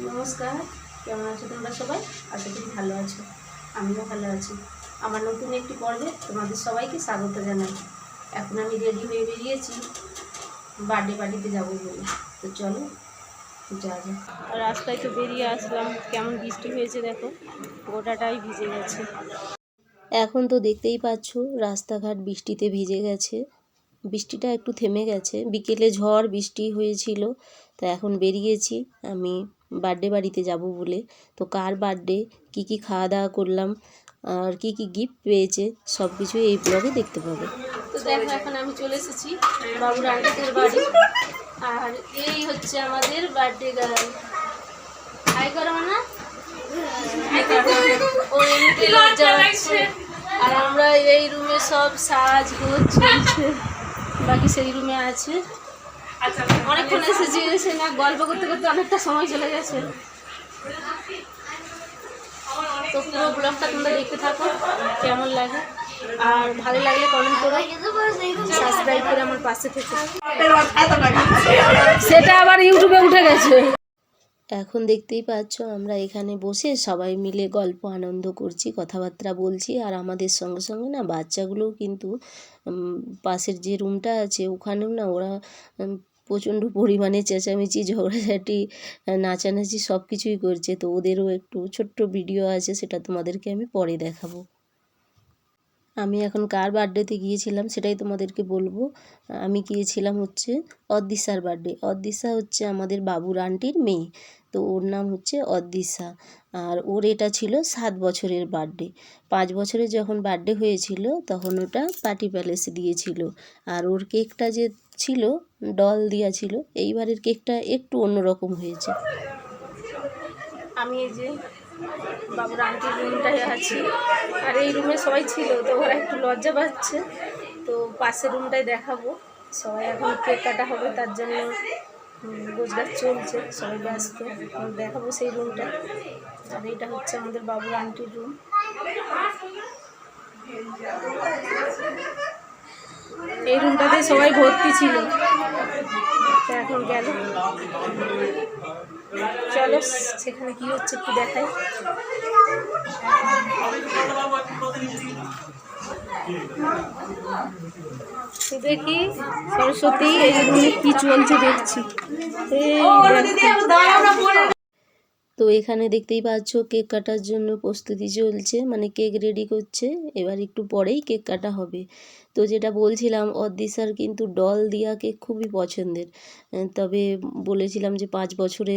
নমস্কার, কেমন আছো তোমরা সবাই? আশা করি ভালো আছো, আমিও ভালো আছি। আমার নতুন একটি পর্বে তোমাদের সবাইকে স্বাগত জানাই। এখন আমি রেডি হয়ে বেরিয়েছি বার্থডে পার্টিতে যাবো বলে। তো চলো যা যা। রাস্তায় তো বেরিয়ে আসলাম, কেমন বৃষ্টি হয়েছে দেখো, গোটাটাই ভিজে গেছে। এখন তো দেখতেই পাচ্ছ রাস্তাঘাট বৃষ্টিতে ভিজে গেছে। বৃষ্টিটা একটু থেমে গেছে, বিকেলে ঝড় বৃষ্টি হয়েছিল। তো এখন বেরিয়েছি আমি বার্থডে বাড়িতে যাব বলে। তো কার বার্থডে, কী কী খাওয়া দাওয়া করলাম আর কী কী গিফট পেয়েছে সব কিছু এই ব্লগে দেখতে পাবে। তো দেখো এখন আমি চলে এসেছি বাবুর আন্টিদের বাড়ি, আর এই হচ্ছে আমাদের বার্থডে গার্ল। হাই করো না, ও এমনিতে লজ্জা পাচ্ছে। আর আমরা এই রুমে সব সাজগোজ চলছে, বাকি সেই রুমে আছে। অনেকক্ষণ এসেছি, এসে না গল্প করতে করতে অনেকটা সময় চলে গেছে। তো পুরো ব্লগটা তোমরা দেখতে থাকো, কেমন লাগে। আর ভালো লাগলে কমেন্ট করো, সাবস্ক্রাইব করে আমার পাশে থেকো। সেটা আবার ইউটিউবে উঠে গেছে। এখন দেখতেই পাচ্ছ আমরা এখানে বসে সবাই মিলে গল্প আনন্দ করছি, কথাবার্তা বলছি। আর আমাদের সঙ্গে সঙ্গে না বাচ্চাগুলোও কিন্তু পাশের যে রুমটা আছে ওখানেও না ওরা প্রচণ্ড পরিমাণে চেঁচামেচি, ঝগড়াঝাটি, নাচানাচি সব কিছুই করছে। তো ওদেরও একটু ছোট্ট ভিডিও আছে, সেটা তোমাদেরকে আমি পরে দেখাবো। আমি এখন কার বার্থডেতে গিয়েছিলাম সেটাই তোমাদেরকে বলবো। আমি গিয়েছিলাম হচ্ছে অদ্রিসার বার্থডে। অদ্রিসা হচ্ছে আমাদের বাবুর আন্টির মেয়ে, তো ওর নাম হচ্ছে অদ্রিসা। আর ওর এটা ছিল 7 বছরের বার্থডে। 5 বছরের যখন বার্থডে হয়েছিল তখন ওটা পার্টি প্যালেসে দিয়েছিল। আর ওর কেকটা যে ছিল ডল দেওয়া ছিল, এইবারের কেকটা একটু অন্যরকম হয়েছে। আমি এই যে বাবুর আন্টির রুমটাই আছি, আর এই রুমে সবাই ছিল, তো ওরা একটু লজ্জা পাচ্ছে। তো পাশের রুমটাই দেখাবো। সবাই এখন কেক কাটা হবে, তার জন্য গোছগাছ চলছে, সবাই ব্যস্ত। দেখাবো সেই রুমটা। আর এইটা হচ্ছে আমাদের বাবুর আন্টির রুম। এই রুমটাতে সবাই ভর্তি ছিল, এখন গেল। চলো সেখানে কি হচ্ছে একটু দেখাই। দেখি সরস্বতী এই রুমে কি চলছে দেখছি। তো এখানে দেখতেই পাচ্ছ কেক কাটার জন্য প্রস্তুতি চলছে, মানে কেক রেডি করছে। এবার একটু পরেই কেক কাটা হবে। তো যেটা বলছিলাম, অদ্রিসার কিন্তু ডল দিয়া কেক খুবই পছন্দের। তবে বলেছিলাম যে 5 বছরে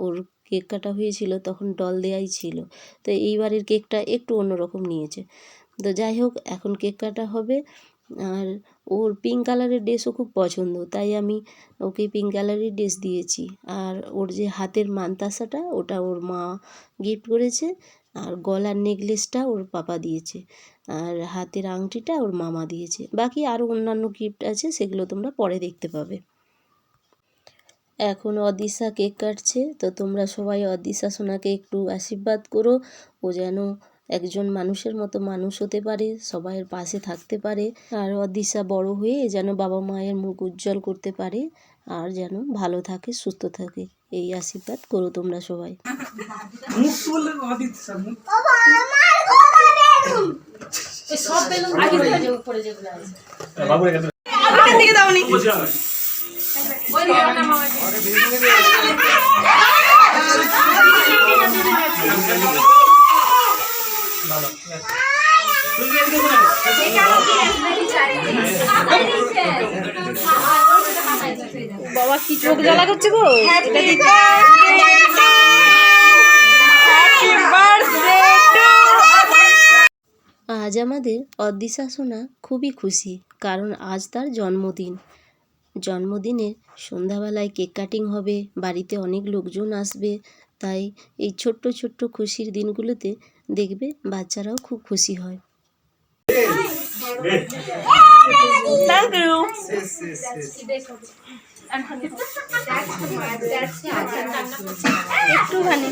ওর কেক কাটা হয়েছিল তখন ডল দেয়াই ছিল। তো এইবারের কেকটা একটু অন্যরকম নিয়েছে। তো যাই হোক, এখন কেক কাটা হবে। আর ওর পিঙ্ক কালারের ড্রেসও খুব পছন্দ, তাই আমি ওকে পিঙ্ক কালারের ড্রেস দিয়েছি। আর ওর যে হাতের মানতাসাটা ওটা ওর মা গিফট করেছে, আর গলার নেকলেসটা ওর পাপা দিয়েছে, আর হাতের আংটিটা ওর মামা দিয়েছে। বাকি আরও অন্যান্য গিফট আছে, সেগুলো তোমরা পরে দেখতে পাবে। এখন অদ্রিসা কেক কাটছে, তো তোমরা সবাই অদ্রিসা সোনাকে একটু আশীর্বাদ করো, ও যেন একজন মানুষের মতো মানুষ হতে পারে, সবাইয়ের পাশে থাকতে পারে। আর অদ্রিসা বড় হয়ে যেন বাবা মায়ের মুখ উজ্জ্বল করতে পারে, আর যেন ভালো থাকে, সুস্থ থাকে, এই আশীর্বাদ করো তোমরা সবাই। বাবা কি চোখ জ্বালা করছে গো। আজ আমাদের অদ্রিসা সোনা খুবই খুশি, কারণ আজ তার জন্মদিন। জন্মদিনের সন্ধ্যাবেলায় কেক কাটিং হবে, বাড়িতে অনেক লোকজন আসবে। তাই এই ছোট্ট ছোট্ট খুশির দিনগুলোতে দেখবে বাচ্চারাও খুব খুশি হয়। একটুখানি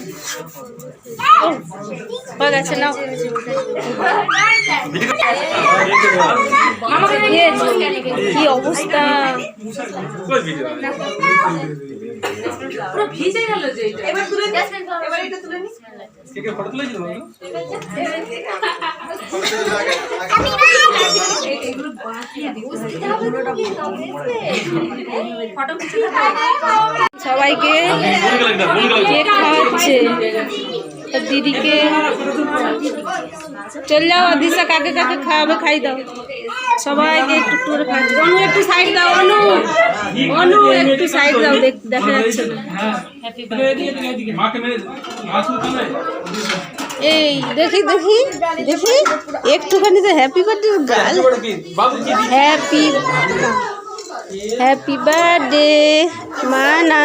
হয়ে গেছে না, কি অবস্থা। পুরো ভিজে গেল যে এটা। এবার তুলে নি, এবার এটা তুলে নি। কেকের ফটো তুলে দিও বলো। এগুলো বাকি দিতে ফটো খিচে সবাইকে কেক খাওয়াচ্ছে দিদিকে। চল যাও দিশা, কাকে কাকে খাওয়াবে খাই দাও। সবাইকে একটু করে খাওয়াচ্ছে। অনু একটু সাইড দাও, অনু অনু একটু সাইড দাও, দেখা যাচ্ছে না। এই দেখি দেখি দেখি একটুখানি তো happy birthday girl, happy happy birthday মানা।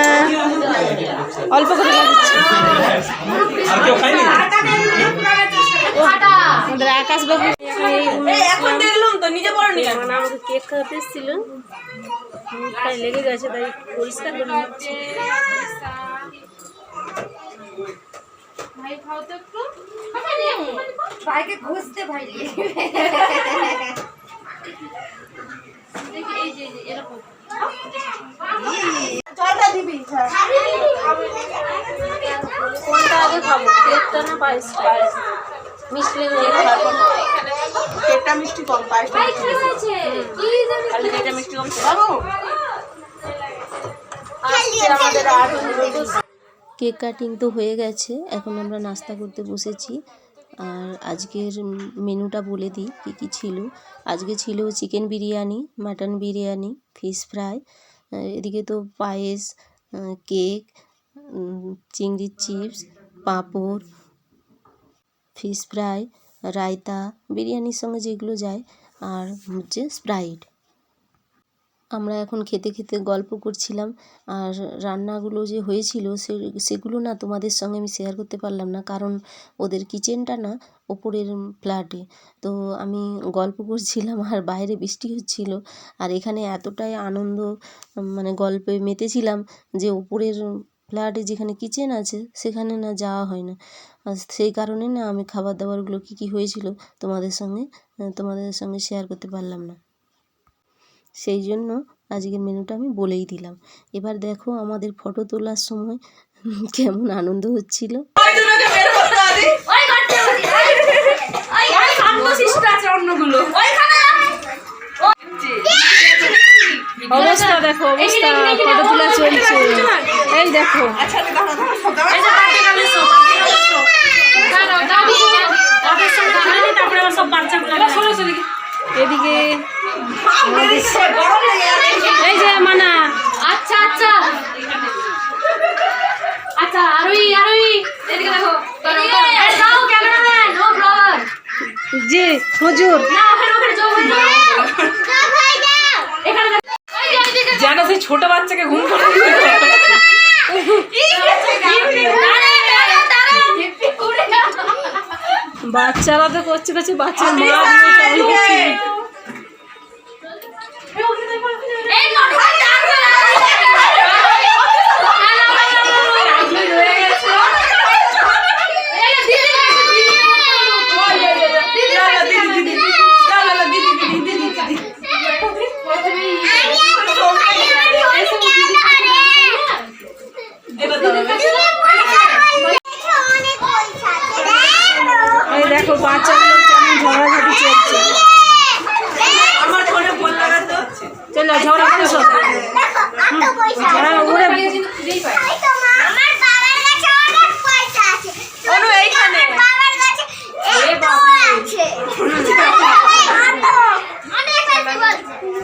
অল্প করে দিচ্ছি। আমাদের আকাশ বাবু এখন দেখলাম তো নিজে বড় নিয়ে মানে আমাকে কেক খাওয়াতে এসেছিল, মুখটায় লেগে গেছে তাই পরিষ্কার করে নিচ্ছি। ভাই খাও তো একটু, ভাইকে ঘুষতে ভাই এই যে এরকম জলটা দিবি। কোনটা আগে খাবো, কেকটা না পায়েসটা? মিষ্টি লেগে খাবো। কেকটা মিষ্টি কম, পায়েসটা ভাই কি হয়েছে কি জানি খালি কেকটা মিষ্টি কম খাবো। আমাদের আর কেক কাটিং তো হয়ে গেছে, এখন আমরা নাস্তা করতে বসেছি। আর আজকের মেনুটা বলে দিই কী কী ছিল। আজকে ছিল chicken biryani, mutton biryani, fish fry, এদিকে তো পায়েস, কেক, চিংড়ির চিপস, পাঁপড়, ফিশ ফ্রাই, রায়তা, বিরিয়ানির সঙ্গে যেগুলো যায়, আর হচ্ছে স্প্রাইট। আমরা এখন খেতে খেতে গল্প করছিলাম। আর রান্নাগুলো যে হয়েছিল সেগুলো না তোমাদের সঙ্গে আমি শেয়ার করতে পারলাম না, কারণ ওদের কিচেনটা না ওপরের ফ্ল্যাটে। তো আমি গল্প করছিলাম আর বাইরে বৃষ্টি হচ্ছিল, আর এখানে এতটাই আনন্দ মানে গল্পে মেতেছিলাম যে ওপরের ফ্ল্যাটে যেখানে কিচেন আছে সেখানে না যাওয়া হয় না। আর সেই কারণে না আমি খাবার দাবারগুলো কী কী হয়েছিল তোমাদের সঙ্গে শেয়ার করতে পারলাম না। সেই জন্য আজকের মেনুটা আমি বলেই দিলাম। এবার দেখো আমাদের ফটো তোলার সময় কেমন আনন্দ হচ্ছিল। ওই করতে ওই ওই সামনে সিস্টার আছে অন্যগুলো ওইখানে অবস্থা দেখো, অবস্থা ফটো তোলা চলছে। এই দেখো আচ্ছা দাঁড়া দাঁড়া এই যে কাটে গেল সব দাঁড়াও দাঁড়াও তাদের সঙ্গে খালি তারপরে আবার সব বাচ্চাগুলো সরে সরে এদিকে গরম লেগে যাচ্ছে। এই যে মানা, আচ্ছা আচ্ছা আচ্ছা আরোই এদিকে দেখো এই দাও ক্যামেরাম্যান ও ব্লগার যে হুজুর না ওখানে যাও ভাই দাও ভাই দাও এখানে দেখো ওই যে ওইদিকে জানো সেই ছোট বাচ্চাকে ঘুম পাড়ানো। বাচ্চারা তো করছে বাচ্চার মা এই নরমাল এই দেখো বাচ্চাগুলো কেমন ঝগড়াঝাটি চলছে। আমার ফোনে ফোন লাগাতে হচ্ছে। চলো ঝগড়া করছো ওরে অনু এইখানে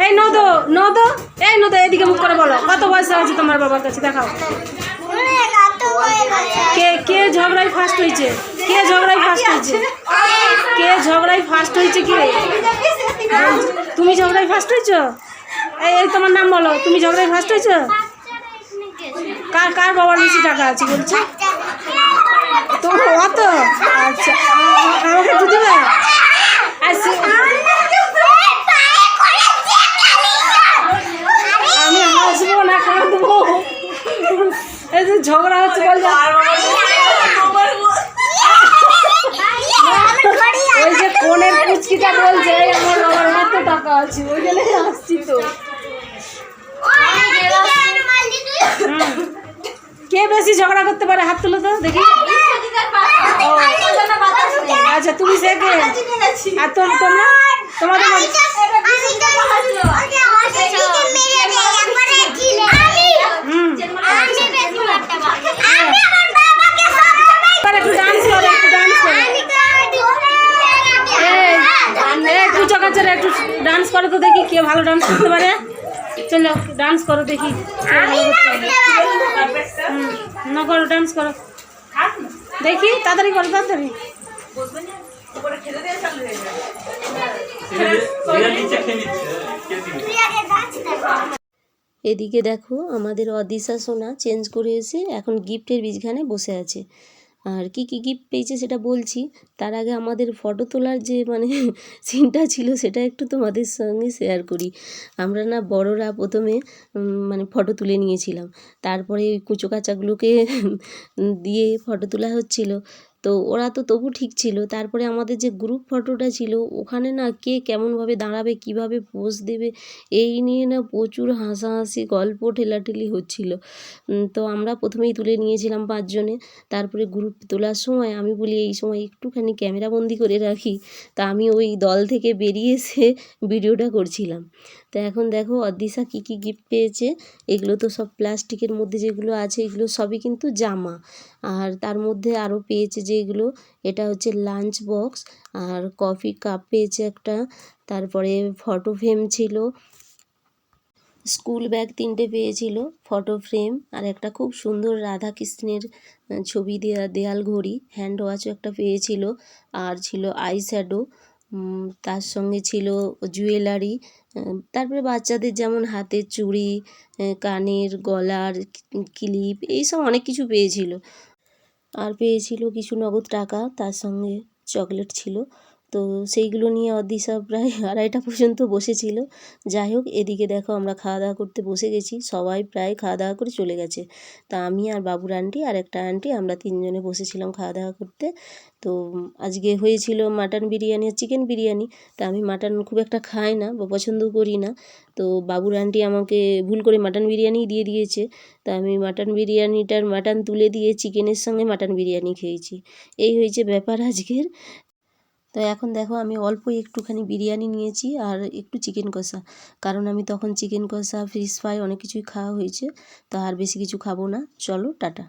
এই নদো এদিকে মুখ করে বলো, কত পয়সা আছে তোমার বাবার কাছে দেখাও। কে ঝগড়ায় ফার্স্ট হয়েছে? কে ঝগড়ায় ফার্স্ট হয়েছে? কে তুমি ঝগড়ায় ফার্স্ট হয়েছো? এই তোমার নাম বলো, তুমি ঝগড়ায় ফার্স্ট হয়েছো? কার বাবার বেশি টাকা আছে বলছে? তোমার অত? আচ্ছা আমাকে একটু দিবে? আমি হাসবো না কাঁদবো? এই যে ঝগড়া হচ্ছে বলছে, ওই যে কোনের পুচকিটা বলছে আমার বাবার এত টাকা আছে, ওই জন্য আসছি তো। কে বেশি ঝগড়া করতে পারে হাত তুলো তো দেখি। আচ্ছা তুমি সে কে? আর তোমরা তোমাদের একটু ডান্স করো, একটু ডান্স করো। একটু চকাচরে একটু ডান্স করো তো দেখি কে ভালো ডান্স করতে পারে। চলো ডান্স করো দেখি কে ভালো করতে পারে। না করো, ডান্স করো দেখি, তাড়াতাড়ি করো, তাড়াতাড়ি। এদিকে দেখো আমাদের অদিশা সোনা চেঞ্জ করে এসে এখন গিফটের বীজখানে বসে আছে। আর কি কি গিফট পেয়েছে সেটা বলছি, তার আগে আমাদের ফটো তোলার যে মানে সিনটা ছিল সেটা একটু তোমাদের সঙ্গে শেয়ার করি। আমরা না বড়রা প্রথমে মানে ফটো তুলে নিয়েছিলাম, তারপরে ওই কুচো কাচাগুলোকে দিয়ে ফটো তোলা হচ্ছিল। তো ওরা তো তবু ঠিক ছিল, তারপরে আমাদের যে গ্রুপ ফটোটা ছিল ওখানে না কে কেমনভাবে দাঁড়াবে, কিভাবে পোজ দেবে, এই নিয়ে না প্রচুর হাসাহাসি গল্প ঠেলাঠেলি হচ্ছিল। তো আমরা প্রথমেই তুলে নিয়েছিলাম 5 জনে। তারপরে গ্রুপ তোলার সময় আমি বলি এই সময় একটুখানি ক্যামেরাবন্দি করে রাখি, তা আমি ওই দল থেকে বেরিয়ে এসে ভিডিওটা করছিলাম। তো এখন দেখো অদিশা কী কী গিফট পেয়েছে। এগুলো তো সব প্লাস্টিকের মধ্যে যেগুলো আছে এগুলো সবই কিন্তু জামা। আর তার মধ্যে আরও পেয়েছে যেগুলো, এটা হচ্ছে লাঞ্চ বক্স, আর কফি কাপ পেয়েছে একটা, তারপরে ফটো ফ্রেম ছিল, স্কুল ব্যাগ 3টে পেয়েছিল, ফটো ফ্রেম, আর একটা খুব সুন্দর রাধাকৃষ্ণের ছবি দেওয়া দেয়াল ঘড়ি, হ্যান্ড ওয়াচও একটা পেয়েছিল, আর ছিল আই শ্যাডো, তার সঙ্গে ছিল জুয়েলারি, তারপরে বাচ্চাদের যেমন হাতের চুড়ি, কানের গলার ক্লিপ, এইসব অনেক কিছু পেয়েছিল। আর পেয়েছিল কিছু নগদ টাকা, তার সঙ্গে চকলেট ছিল। তো সেইগুলো নিয়ে অদিশা প্রায় 2:30টা পর্যন্ত বসেছিল। যাই হোক, এদিকে দেখো আমরা খাওয়া দাওয়া করতে বসে গেছি, সবাই প্রায় খাওয়া দাওয়া করে চলে গেছে। তা আমি আর বাবুর আন্টি আর একটা আন্টি আমরা 3 জনে বসেছিলাম খাওয়া দাওয়া করতে। তো আজকে হয়েছিল মাটন বিরিয়ানি আর চিকেন বিরিয়ানি। তা আমি মাটন খুব একটা খাই না বা পছন্দও করি না, তো বাবুর আন্টি আমাকে ভুল করে মাটন বিরিয়ানিই দিয়ে দিয়েছে। তা আমি মাটন বিরিয়ানিটার মাটন তুলে দিয়ে চিকেনের সঙ্গে মাটন বিরিয়ানি খেয়েছি। এই হয়েছে ব্যাপার আজকের। তো এখন দেখো আমি অল্প একটুখানি বিরিয়ানি নিয়েছি আর একটু চিকেন কষা, কারণ আমি তখন চিকেন কষা ফিশ ফ্রাই অনেক কিছুই খাওয়া হয়েছে, তো আর বেশি কিছু খাবো না। চলো টাটা।